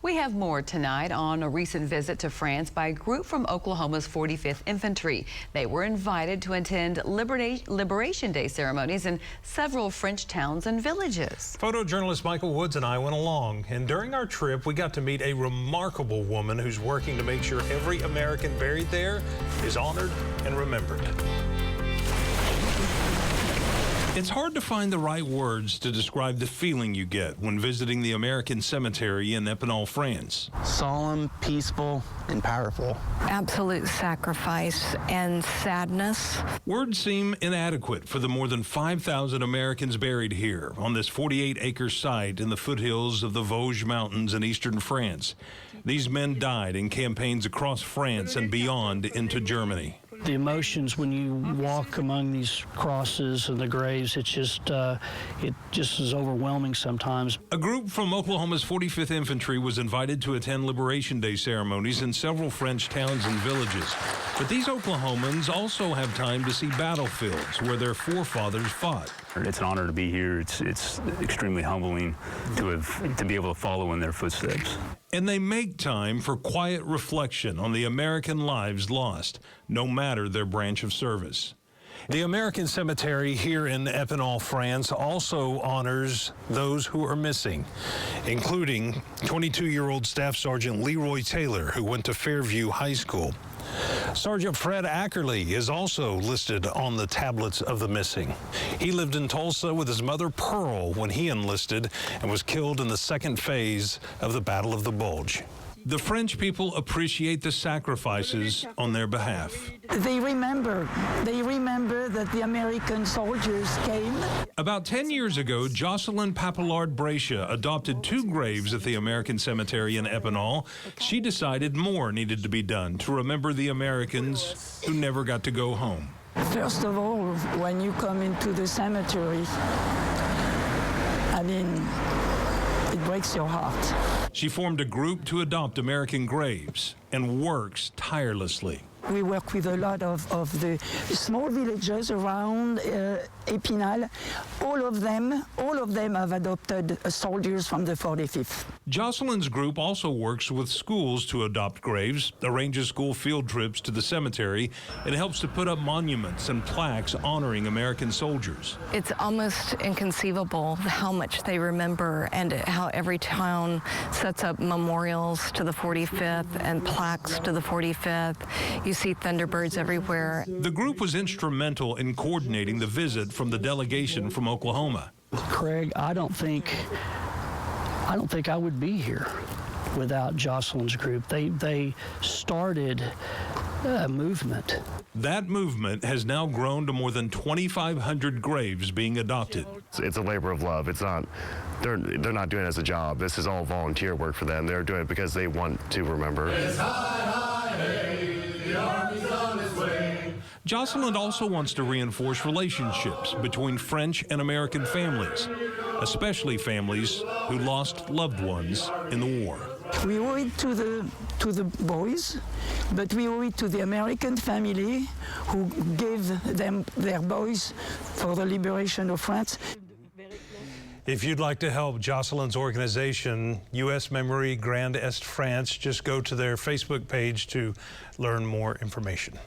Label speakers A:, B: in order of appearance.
A: We have more tonight on a recent visit to France by a group from Oklahoma's 45th Infantry. They were invited to attend Liberation Day ceremonies in several French towns and villages.
B: Photojournalist Michael Woods and I went along, and during our trip, we got to meet a remarkable woman who's working to make sure every American buried there is honored and remembered. It's hard to find the right words to describe the feeling you get when visiting the American cemetery in Epinal, France.
C: Solemn, peaceful, and powerful.
D: Absolute sacrifice and sadness.
B: Words seem inadequate for the more than 5,000 Americans buried here on this 48-acre site in the foothills of the Vosges Mountains in eastern France. These men died in campaigns across France and beyond into Germany.
E: The emotions when you walk among these crosses and the graves, it just is overwhelming sometimes.
B: A group from Oklahoma's 45th Infantry was invited to attend Liberation Day ceremonies in several French towns and villages. But these Oklahomans also have time to see battlefields where their forefathers fought.
F: It's an honor to be here. It's extremely humbling to be able to follow in their footsteps.
B: And they make time for quiet reflection on the American lives lost, no matter their branch of service. The American Cemetery here in Epinal, France, also honors those who are missing, including 22-year-old Staff Sergeant Leroy Taylor, who went to Fairview High School. Sergeant Fred Ackerley is also listed on the tablets of the missing. He lived in Tulsa with his mother Pearl when he enlisted and was killed in the second phase of the Battle of the Bulge. The French people appreciate the sacrifices on their behalf.
G: They remember that the American soldiers came.
B: About 10 years ago, Jocelyn Papelard-Brescia adopted 2 graves at the American Cemetery in Epinal. She decided more needed to be done to remember the Americans who never got to go home.
G: First of all, when you come into the cemetery, I mean, it breaks your heart.
B: She formed a group to adopt American graves and works tirelessly.
G: We work with a lot of the small villages around Epinal. All of them have adopted soldiers from the 45th.
B: Jocelyn's group also works with schools to adopt graves, arranges school field trips to the cemetery, and helps to put up monuments and plaques honoring American soldiers.
D: It's almost inconceivable how much they remember and how every town sets up memorials to the 45th and plaques to the 45th. You see Thunderbirds everywhere.
B: The group was instrumental in coordinating the visit from the delegation from Oklahoma.
E: Craig, I don't think I would be here without Jocelyn's group. They started a movement.
B: That movement has now grown to more than 2,500 graves being adopted.
H: It's a labor of love. It's not, they're not doing it as a job. This is all volunteer work for them. They're doing it because they want to remember.
B: Jocelyn also wants to reinforce relationships between French and American families, especially families who lost loved ones in the war.
G: We owe it to the boys, but we owe it to the American family who gave them their boys for the liberation of France.
B: If you'd like to help Jocelyn's organization, U.S. Memory Grand Est France, just go to their Facebook page to learn more information.